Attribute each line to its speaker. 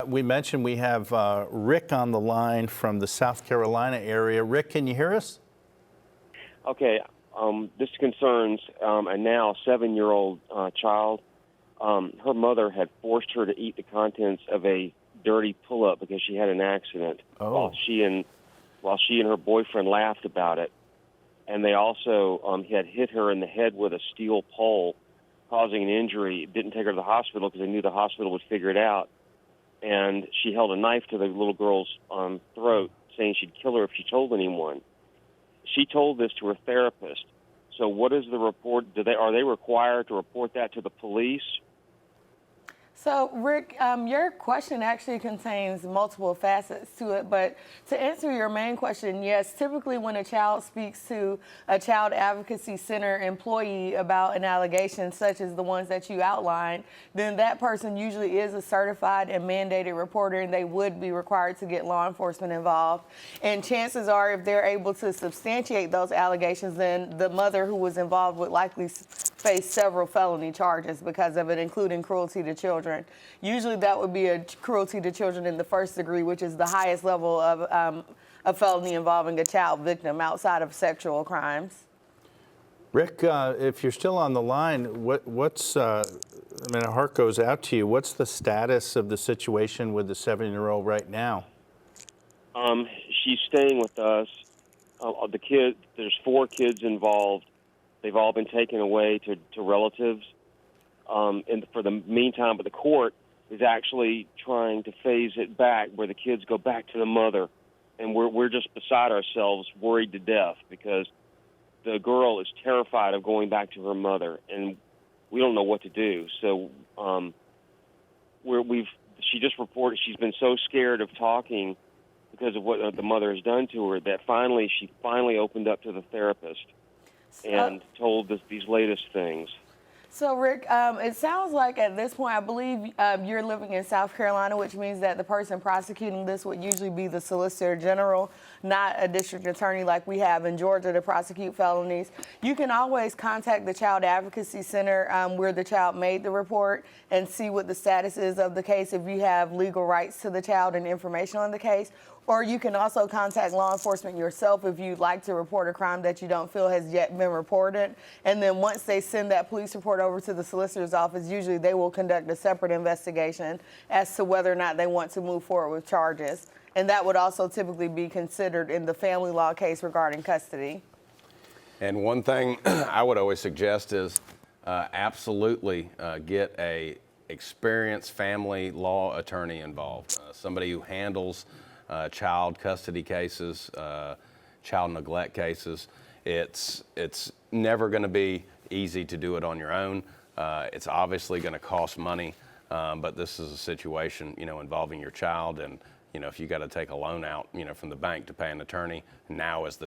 Speaker 1: we mentioned we have Rick on the line from the South Carolina area. Rick, can you hear us?
Speaker 2: Okay, this concerns a now 7-year-old child. Her mother had forced her to eat the contents of a dirty pull-up because she had an accident.
Speaker 1: Oh.
Speaker 2: While she and her boyfriend laughed about it. And they also had hit her in the head with a steel pole, causing an injury. It didn't take her to the hospital because they knew the hospital would figure it out. And she held a knife to the little girl's throat, saying she'd kill her if she told anyone. She told this to her therapist. So what is the report? Are they required to report that to the police?
Speaker 3: So, Rick, your question actually contains multiple facets to it, but to answer your main question, yes, typically when a child speaks to a child advocacy center employee about an allegation such as the ones that you outlined, then that person usually is a certified and mandated reporter, and they would be required to get law enforcement involved. And chances are, if they're able to substantiate those allegations, then the mother who was involved would likely face several felony charges because of it, including cruelty to children. Usually that would be a cruelty to children in the first degree, which is the highest level of a felony involving a child victim outside of sexual crimes.
Speaker 1: Rick, if you're still on the line, what's I mean, our heart goes out to you. What's the status of the situation with the 7-year-old right now?
Speaker 2: She's staying with us. There's 4 kids involved. They've all been taken away to relatives. And for the meantime, but the court is actually trying to phase it back where the kids go back to the mother. And we're just beside ourselves, worried to death, because the girl is terrified of going back to her mother, and we don't know what to do. So she just reported she's been so scared of talking because of what the mother has done to her that she finally opened up to the therapist and told these latest things.
Speaker 3: So, Rick, it sounds like at this point, I believe you're living in South Carolina, which means that the person prosecuting this would usually be the Solicitor General, not a district attorney like we have in Georgia to prosecute felonies. You can always contact the Child Advocacy Center where the child made the report and see what the status is of the case if you have legal rights to the child and information on the case. Or you can also contact law enforcement yourself if you'd like to report a crime that you don't feel has yet been reported. And then once they send that police report over to the solicitor's office, usually they will conduct a separate investigation as to whether or not they want to move forward with charges. And that would also typically be considered in the family law case regarding custody.
Speaker 4: And one thing I would always suggest is absolutely get a experienced family law attorney involved, somebody who handles child custody cases, child neglect cases. It's never going to be easy to do it on your own. It's obviously going to cost money, but this is a situation, involving your child, and if you got to take a loan out, from the bank to pay an attorney, now is the